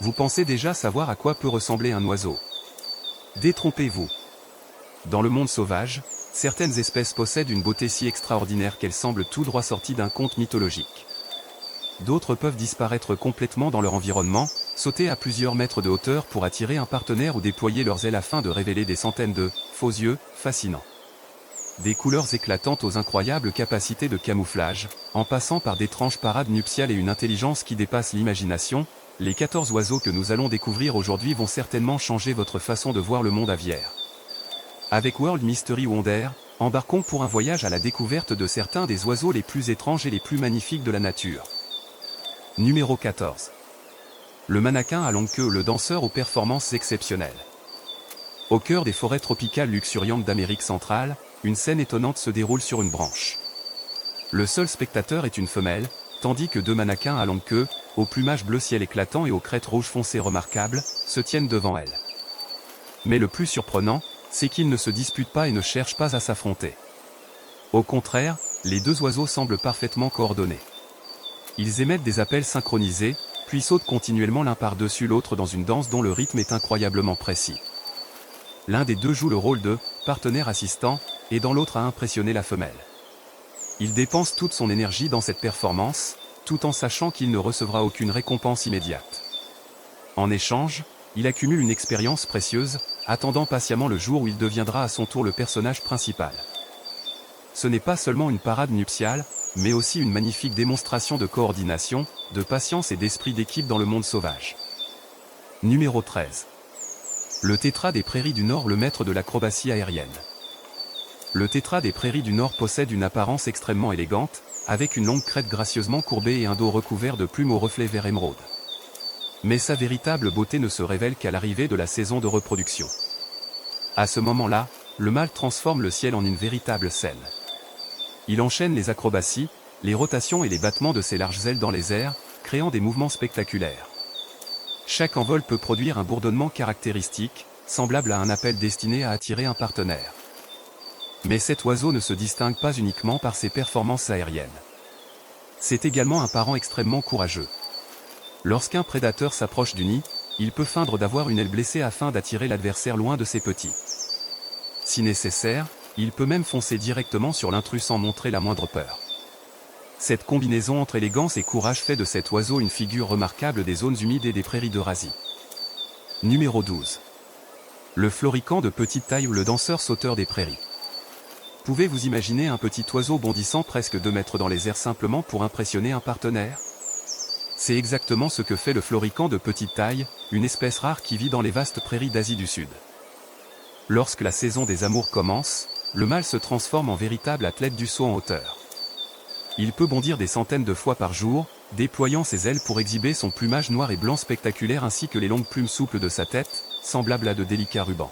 Vous pensez déjà savoir à quoi peut ressembler un oiseau? Détrompez-vous. Dans le monde sauvage, certaines espèces possèdent une beauté si extraordinaire qu'elles semblent tout droit sorties d'un conte mythologique. D'autres peuvent disparaître complètement dans leur environnement, sauter à plusieurs mètres de hauteur pour attirer un partenaire ou déployer leurs ailes afin de révéler des centaines de faux yeux fascinants. Des couleurs éclatantes aux incroyables capacités de camouflage, en passant par d'étranges parades nuptiales et une intelligence qui dépasse l'imagination, les 14 oiseaux que nous allons découvrir aujourd'hui vont certainement changer votre façon de voir le monde aviaire. Avec World Mystery Wonder, embarquons pour un voyage à la découverte de certains des oiseaux les plus étranges et les plus magnifiques de la nature. Numéro 14. Le mannequin à longue queue, le danseur aux performances exceptionnelles. Au cœur des forêts tropicales luxuriantes d'Amérique centrale, une scène étonnante se déroule sur une branche. Le seul spectateur est une femelle, tandis que deux mannequins à longue queue, au plumage bleu ciel éclatant et aux crêtes rouges foncées remarquables, se tiennent devant elle. Mais le plus surprenant, c'est qu'ils ne se disputent pas et ne cherchent pas à s'affronter. Au contraire, les deux oiseaux semblent parfaitement coordonnés. Ils émettent des appels synchronisés, puis sautent continuellement l'un par-dessus l'autre dans une danse dont le rythme est incroyablement précis. L'un des deux joue le rôle de partenaire assistant, et dans l'autre a impressionné la femelle. Il dépense toute son énergie dans cette performance, tout en sachant qu'il ne recevra aucune récompense immédiate. En échange, il accumule une expérience précieuse, attendant patiemment le jour où il deviendra à son tour le personnage principal. Ce n'est pas seulement une parade nuptiale, mais aussi une magnifique démonstration de coordination, de patience et d'esprit d'équipe dans le monde sauvage. Numéro 13. Le tétra des prairies du Nord, le maître de l'acrobatie aérienne. Le tétra des prairies du Nord possède une apparence extrêmement élégante, avec une longue crête gracieusement courbée et un dos recouvert de plumes aux reflets vert émeraude. Mais sa véritable beauté ne se révèle qu'à l'arrivée de la saison de reproduction. À ce moment-là, le mâle transforme le ciel en une véritable scène. Il enchaîne les acrobaties, les rotations et les battements de ses larges ailes dans les airs, créant des mouvements spectaculaires. Chaque envol peut produire un bourdonnement caractéristique, semblable à un appel destiné à attirer un partenaire. Mais cet oiseau ne se distingue pas uniquement par ses performances aériennes. C'est également un parent extrêmement courageux. Lorsqu'un prédateur s'approche du nid, il peut feindre d'avoir une aile blessée afin d'attirer l'adversaire loin de ses petits. Si nécessaire, il peut même foncer directement sur l'intrus sans montrer la moindre peur. Cette combinaison entre élégance et courage fait de cet oiseau une figure remarquable des zones humides et des prairies d'Eurasie. Numéro 12. Le florican de petite taille ou le danseur sauteur des prairies. Pouvez-vous imaginer un petit oiseau bondissant presque 2 mètres dans les airs simplement pour impressionner un partenaire? C'est exactement ce que fait le florican de petite taille, une espèce rare qui vit dans les vastes prairies d'Asie du Sud. Lorsque la saison des amours commence, le mâle se transforme en véritable athlète du saut en hauteur. Il peut bondir des centaines de fois par jour, déployant ses ailes pour exhiber son plumage noir et blanc spectaculaire ainsi que les longues plumes souples de sa tête, semblables à de délicats rubans.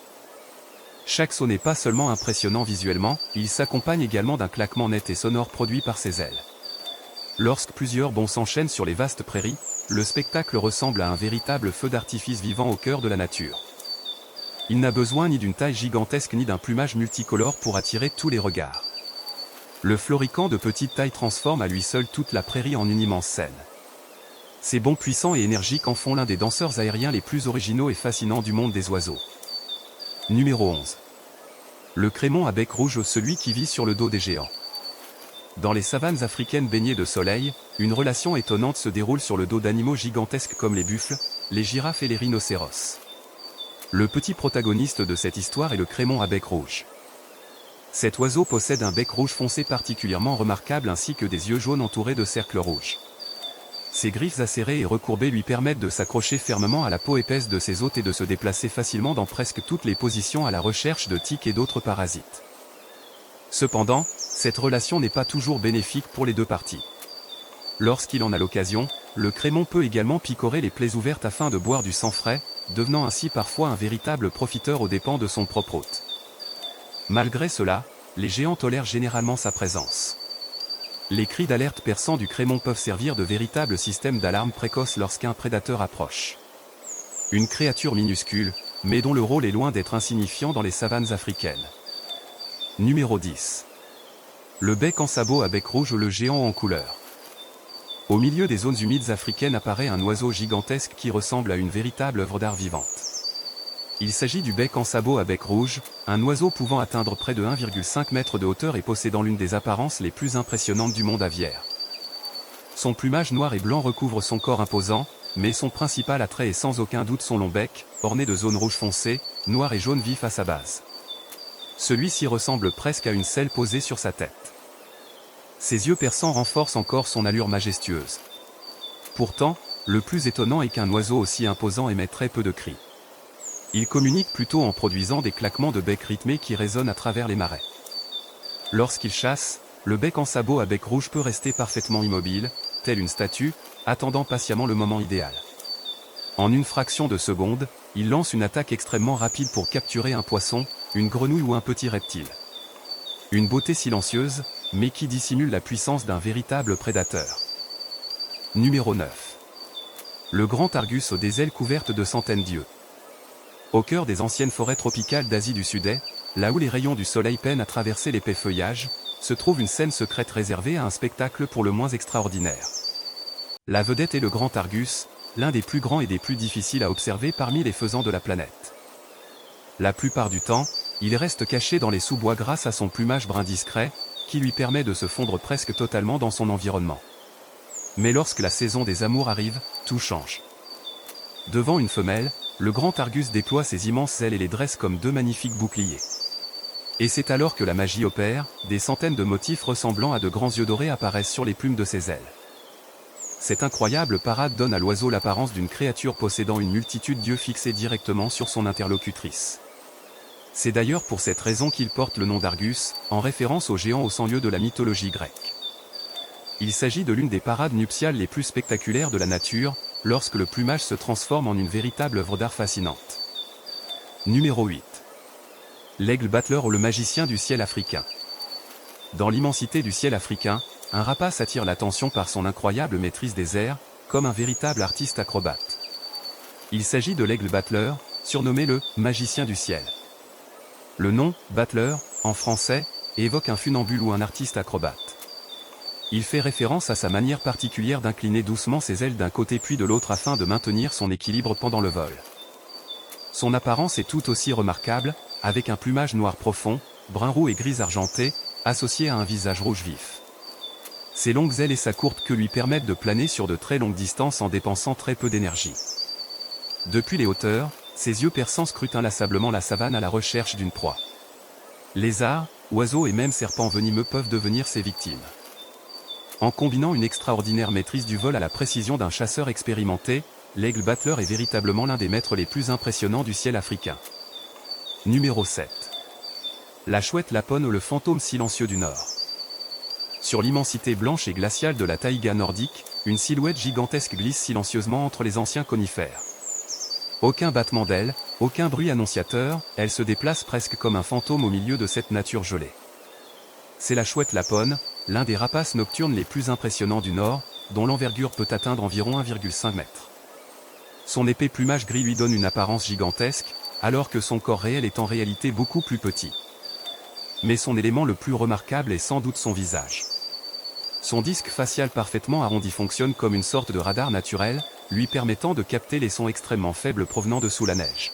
Chaque saut n'est pas seulement impressionnant visuellement, il s'accompagne également d'un claquement net et sonore produit par ses ailes. Lorsque plusieurs bonds s'enchaînent sur les vastes prairies, le spectacle ressemble à un véritable feu d'artifice vivant au cœur de la nature. Il n'a besoin ni d'une taille gigantesque ni d'un plumage multicolore pour attirer tous les regards. Le florican de petite taille transforme à lui seul toute la prairie en une immense scène. Ses bonds puissants et énergiques en font l'un des danseurs aériens les plus originaux et fascinants du monde des oiseaux. Numéro 11. Le crémon à bec rouge, celui qui vit sur le dos des géants. Dans les savanes africaines baignées de soleil, une relation étonnante se déroule sur le dos d'animaux gigantesques comme les buffles, les girafes et les rhinocéros. Le petit protagoniste de cette histoire est le crémon à bec rouge. Cet oiseau possède un bec rouge foncé particulièrement remarquable ainsi que des yeux jaunes entourés de cercles rouges. Ses griffes acérées et recourbées lui permettent de s'accrocher fermement à la peau épaisse de ses hôtes et de se déplacer facilement dans presque toutes les positions à la recherche de tiques et d'autres parasites. Cependant, cette relation n'est pas toujours bénéfique pour les deux parties. Lorsqu'il en a l'occasion, le crémon peut également picorer les plaies ouvertes afin de boire du sang frais, devenant ainsi parfois un véritable profiteur aux dépens de son propre hôte. Malgré cela, les géants tolèrent généralement sa présence. Les cris d'alerte perçants du crémon peuvent servir de véritables systèmes d'alarme précoce lorsqu'un prédateur approche. Une créature minuscule, mais dont le rôle est loin d'être insignifiant dans les savanes africaines. Numéro 10. Le bec en sabot à bec rouge, le géant en couleur. Au milieu des zones humides africaines apparaît un oiseau gigantesque qui ressemble à une véritable œuvre d'art vivante. Il s'agit du bec en sabot à bec rouge, un oiseau pouvant atteindre près de 1,5 m de hauteur et possédant l'une des apparences les plus impressionnantes du monde aviaire. Son plumage noir et blanc recouvre son corps imposant, mais son principal attrait est sans aucun doute son long bec, orné de zones rouges foncées, noires et jaunes vifs à sa base. Celui-ci ressemble presque à une selle posée sur sa tête. Ses yeux perçants renforcent encore son allure majestueuse. Pourtant, le plus étonnant est qu'un oiseau aussi imposant émet très peu de cris. Il communique plutôt en produisant des claquements de bec rythmés qui résonnent à travers les marais. Lorsqu'il chasse, le bec en sabot à bec rouge peut rester parfaitement immobile, tel une statue, attendant patiemment le moment idéal. En une fraction de seconde, il lance une attaque extrêmement rapide pour capturer un poisson, une grenouille ou un petit reptile. Une beauté silencieuse, mais qui dissimule la puissance d'un véritable prédateur. Numéro 9. Le grand Argus des ailes couvertes de centaines d'yeux. Au cœur des anciennes forêts tropicales d'Asie du Sud-Est, là où les rayons du soleil peinent à traverser l'épais feuillage, se trouve une scène secrète réservée à un spectacle pour le moins extraordinaire. La vedette est le grand Argus, l'un des plus grands et des plus difficiles à observer parmi les faisans de la planète. La plupart du temps, il reste caché dans les sous-bois grâce à son plumage brun discret, qui lui permet de se fondre presque totalement dans son environnement. Mais lorsque la saison des amours arrive, tout change. Devant une femelle, le grand Argus déploie ses immenses ailes et les dresse comme deux magnifiques boucliers. Et c'est alors que la magie opère, des centaines de motifs ressemblant à de grands yeux dorés apparaissent sur les plumes de ses ailes. Cette incroyable parade donne à l'oiseau l'apparence d'une créature possédant une multitude d'yeux fixés directement sur son interlocutrice. C'est d'ailleurs pour cette raison qu'il porte le nom d'Argus, en référence au géant aux 100 yeux de la mythologie grecque. Il s'agit de l'une des parades nuptiales les plus spectaculaires de la nature, lorsque le plumage se transforme en une véritable œuvre d'art fascinante. Numéro 8. L'aigle battleur ou le magicien du ciel africain. Dans l'immensité du ciel africain, un rapace attire l'attention par son incroyable maîtrise des airs, comme un véritable artiste acrobate. Il s'agit de l'aigle battleur, surnommé le « magicien du ciel ». Le nom, battleur, en français, évoque un funambule ou un artiste acrobate. Il fait référence à sa manière particulière d'incliner doucement ses ailes d'un côté puis de l'autre afin de maintenir son équilibre pendant le vol. Son apparence est tout aussi remarquable, avec un plumage noir profond, brun roux et gris argenté, associé à un visage rouge vif. Ses longues ailes et sa courte queue lui permettent de planer sur de très longues distances en dépensant très peu d'énergie. Depuis les hauteurs, ses yeux perçants scrutent inlassablement la savane à la recherche d'une proie. Lézards, oiseaux et même serpents venimeux peuvent devenir ses victimes. En combinant une extraordinaire maîtrise du vol à la précision d'un chasseur expérimenté, l'aigle battleur est véritablement l'un des maîtres les plus impressionnants du ciel africain. Numéro 7. La chouette lapone ou le fantôme silencieux du Nord. Sur l'immensité blanche et glaciale de la taïga nordique, une silhouette gigantesque glisse silencieusement entre les anciens conifères. Aucun battement d'ailes, aucun bruit annonciateur, elle se déplace presque comme un fantôme au milieu de cette nature gelée. C'est la chouette lapone, l'un des rapaces nocturnes les plus impressionnants du Nord, dont l'envergure peut atteindre environ 1,5 m. Son épais plumage gris lui donne une apparence gigantesque, alors que son corps réel est en réalité beaucoup plus petit. Mais son élément le plus remarquable est sans doute son visage. Son disque facial parfaitement arrondi fonctionne comme une sorte de radar naturel, lui permettant de capter les sons extrêmement faibles provenant de sous la neige.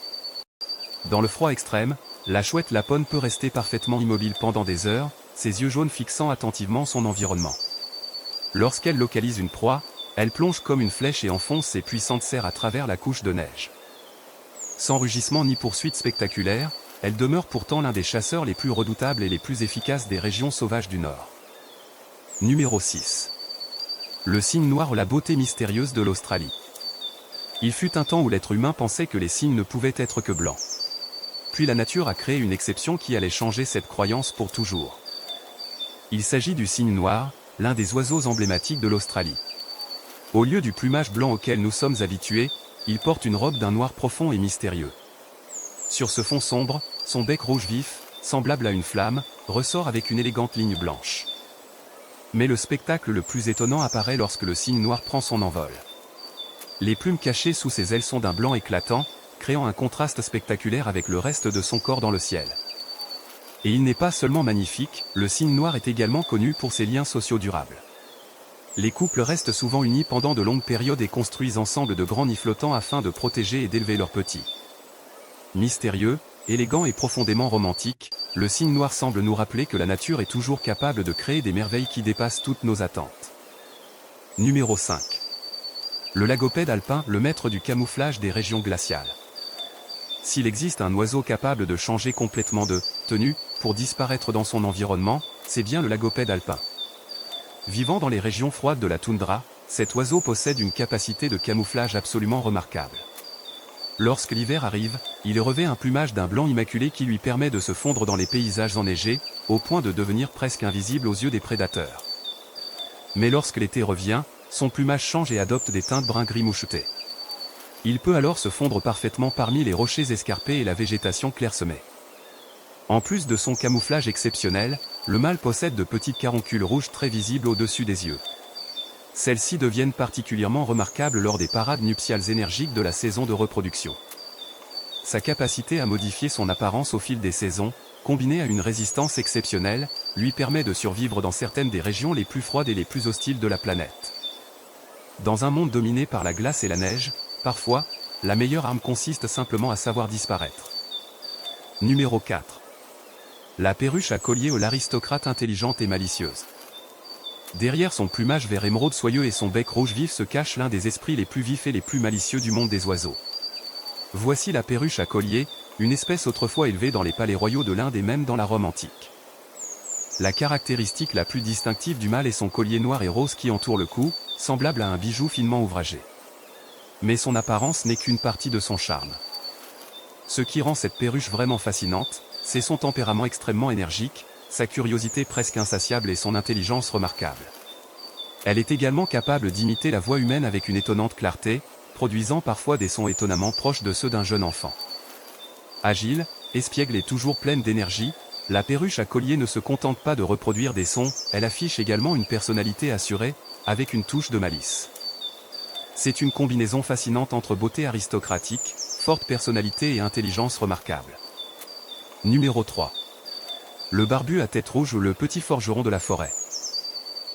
Dans le froid extrême, la chouette lapone peut rester parfaitement immobile pendant des heures, ses yeux jaunes fixant attentivement son environnement. Lorsqu'elle localise une proie, elle plonge comme une flèche et enfonce ses puissantes serres à travers la couche de neige. Sans rugissement ni poursuite spectaculaire, elle demeure pourtant l'un des chasseurs les plus redoutables et les plus efficaces des régions sauvages du Nord. Numéro 6. Le cygne noir ou la beauté mystérieuse de l'Australie. Il fut un temps où l'être humain pensait que les cygnes ne pouvaient être que blancs. Puis la nature a créé une exception qui allait changer cette croyance pour toujours. Il s'agit du cygne noir, l'un des oiseaux emblématiques de l'Australie. Au lieu du plumage blanc auquel nous sommes habitués, il porte une robe d'un noir profond et mystérieux. Sur ce fond sombre, son bec rouge vif, semblable à une flamme, ressort avec une élégante ligne blanche. Mais le spectacle le plus étonnant apparaît lorsque le cygne noir prend son envol. Les plumes cachées sous ses ailes sont d'un blanc éclatant, créant un contraste spectaculaire avec le reste de son corps dans le ciel. Et il n'est pas seulement magnifique, le cygne noir est également connu pour ses liens sociaux durables. Les couples restent souvent unis pendant de longues périodes et construisent ensemble de grands nids flottants afin de protéger et d'élever leurs petits. Mystérieux, élégant et profondément romantique, le cygne noir semble nous rappeler que la nature est toujours capable de créer des merveilles qui dépassent toutes nos attentes. Numéro 5. Le lagopède alpin, le maître du camouflage des régions glaciales. S'il existe un oiseau capable de changer complètement de tenue pour disparaître dans son environnement, c'est bien le lagopède alpin. Vivant dans les régions froides de la toundra, cet oiseau possède une capacité de camouflage absolument remarquable. Lorsque l'hiver arrive, il revêt un plumage d'un blanc immaculé qui lui permet de se fondre dans les paysages enneigés, au point de devenir presque invisible aux yeux des prédateurs. Mais lorsque l'été revient, son plumage change et adopte des teintes brun-gris moucheté. Il peut alors se fondre parfaitement parmi les rochers escarpés et la végétation clairsemée. En plus de son camouflage exceptionnel, le mâle possède de petites caroncules rouges très visibles au-dessus des yeux. Celles-ci deviennent particulièrement remarquables lors des parades nuptiales énergiques de la saison de reproduction. Sa capacité à modifier son apparence au fil des saisons, combinée à une résistance exceptionnelle, lui permet de survivre dans certaines des régions les plus froides et les plus hostiles de la planète. Dans un monde dominé par la glace et la neige, parfois, la meilleure arme consiste simplement à savoir disparaître. Numéro 4. La perruche à collier ou l'aristocrate intelligente et malicieuse. Derrière son plumage vert émeraude soyeux et son bec rouge vif se cache l'un des esprits les plus vifs et les plus malicieux du monde des oiseaux. Voici la perruche à collier, une espèce autrefois élevée dans les palais royaux de l'Inde et même dans la Rome antique. La caractéristique la plus distinctive du mâle est son collier noir et rose qui entoure le cou, semblable à un bijou finement ouvragé. Mais son apparence n'est qu'une partie de son charme. Ce qui rend cette perruche vraiment fascinante, c'est son tempérament extrêmement énergique, sa curiosité presque insatiable et son intelligence remarquable. Elle est également capable d'imiter la voix humaine avec une étonnante clarté, produisant parfois des sons étonnamment proches de ceux d'un jeune enfant. Agile, espiègle et toujours pleine d'énergie, la perruche à collier ne se contente pas de reproduire des sons, elle affiche également une personnalité assurée, avec une touche de malice. C'est une combinaison fascinante entre beauté aristocratique, forte personnalité et intelligence remarquable. Numéro 3. Le barbu à tête rouge ou le petit forgeron de la forêt.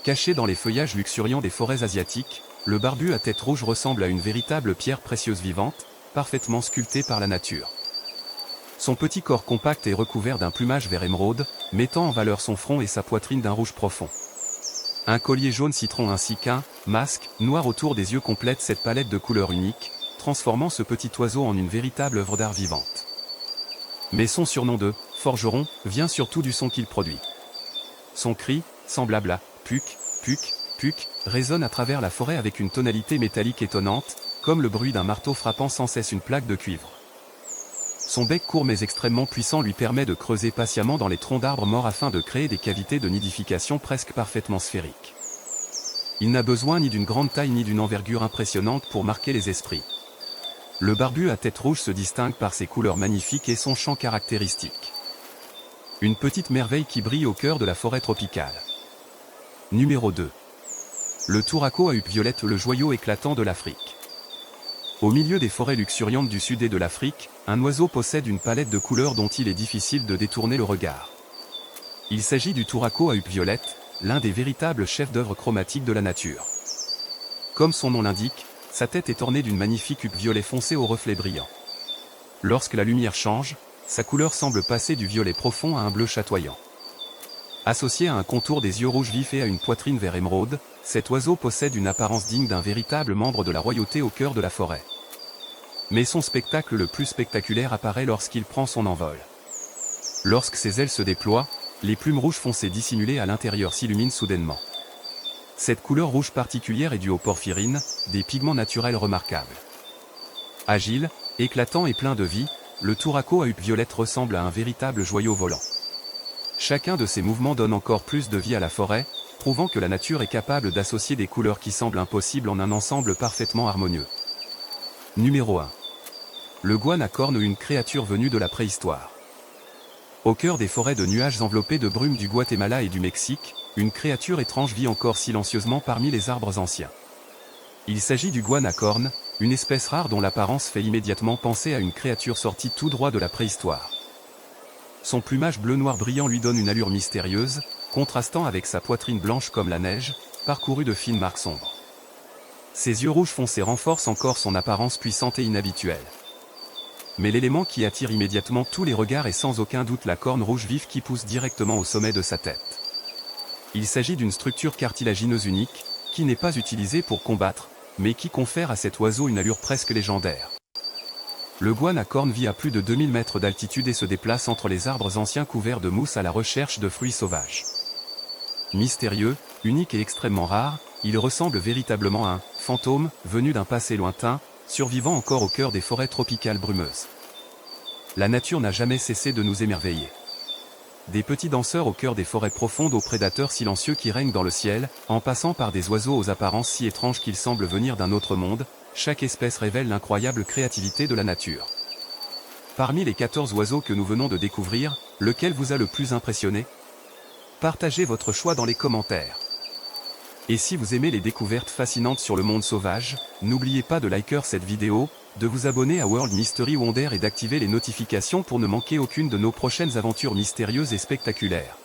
Caché dans les feuillages luxuriants des forêts asiatiques, le barbu à tête rouge ressemble à une véritable pierre précieuse vivante, parfaitement sculptée par la nature. Son petit corps compact est recouvert d'un plumage vert émeraude, mettant en valeur son front et sa poitrine d'un rouge profond. Un collier jaune citron ainsi qu'un masque noir autour des yeux complètent cette palette de couleurs uniques, transformant ce petit oiseau en une véritable œuvre d'art vivante. Mais son surnom de forgeron vient surtout du son qu'il produit. Son cri, semblable à puc, puc, puc, résonne à travers la forêt avec une tonalité métallique étonnante, comme le bruit d'un marteau frappant sans cesse une plaque de cuivre. Son bec court mais extrêmement puissant lui permet de creuser patiemment dans les troncs d'arbres morts afin de créer des cavités de nidification presque parfaitement sphériques. Il n'a besoin ni d'une grande taille ni d'une envergure impressionnante pour marquer les esprits. Le barbu à tête rouge se distingue par ses couleurs magnifiques et son chant caractéristique. Une petite merveille qui brille au cœur de la forêt tropicale. Numéro 2. Le touraco à huppe violette, le joyau éclatant de l'Afrique. Au milieu des forêts luxuriantes du sud et de l'Afrique, un oiseau possède une palette de couleurs dont il est difficile de détourner le regard. Il s'agit du touraco à huppe violette, l'un des véritables chefs d'œuvre chromatiques de la nature. Comme son nom l'indique, sa tête est ornée d'une magnifique huppe violet foncé aux reflets brillants. Lorsque la lumière change, sa couleur semble passer du violet profond à un bleu chatoyant. Associé à un contour des yeux rouges vifs et à une poitrine vert émeraude, cet oiseau possède une apparence digne d'un véritable membre de la royauté au cœur de la forêt. Mais son spectacle le plus spectaculaire apparaît lorsqu'il prend son envol. Lorsque ses ailes se déploient, les plumes rouges foncées dissimulées à l'intérieur s'illuminent soudainement. Cette couleur rouge particulière est due aux porphyrines, des pigments naturels remarquables. Agile, éclatant et plein de vie, le touraco à huppe violette ressemble à un véritable joyau volant. Chacun de ces mouvements donne encore plus de vie à la forêt, prouvant que la nature est capable d'associer des couleurs qui semblent impossibles en un ensemble parfaitement harmonieux. Numéro 1. Le guan à cornes, une créature venue de la préhistoire. Au cœur des forêts de nuages enveloppées de brume du Guatemala et du Mexique, une créature étrange vit encore silencieusement parmi les arbres anciens. Il s'agit du guan à cornes, une espèce rare dont l'apparence fait immédiatement penser à une créature sortie tout droit de la préhistoire. Son plumage bleu-noir brillant lui donne une allure mystérieuse, contrastant avec sa poitrine blanche comme la neige, parcouru de fines marques sombres. Ses yeux rouges foncés renforcent encore son apparence puissante et inhabituelle. Mais l'élément qui attire immédiatement tous les regards est sans aucun doute la corne rouge vive qui pousse directement au sommet de sa tête. Il s'agit d'une structure cartilagineuse unique, qui n'est pas utilisée pour combattre, mais qui confère à cet oiseau une allure presque légendaire. Le goanne à cornes vit à plus de 2000 mètres d'altitude et se déplace entre les arbres anciens couverts de mousse à la recherche de fruits sauvages. Mystérieux, unique et extrêmement rare, il ressemble véritablement à un fantôme venu d'un passé lointain, survivant encore au cœur des forêts tropicales brumeuses. La nature n'a jamais cessé de nous émerveiller. Des petits danseurs au cœur des forêts profondes aux prédateurs silencieux qui règnent dans le ciel, en passant par des oiseaux aux apparences si étranges qu'ils semblent venir d'un autre monde, chaque espèce révèle l'incroyable créativité de la nature. Parmi les 14 oiseaux que nous venons de découvrir, lequel vous a le plus impressionné? Partagez votre choix dans les commentaires. Et si vous aimez les découvertes fascinantes sur le monde sauvage, n'oubliez pas de liker cette vidéo, de vous abonner à World Mystery Wonder et d'activer les notifications pour ne manquer aucune de nos prochaines aventures mystérieuses et spectaculaires.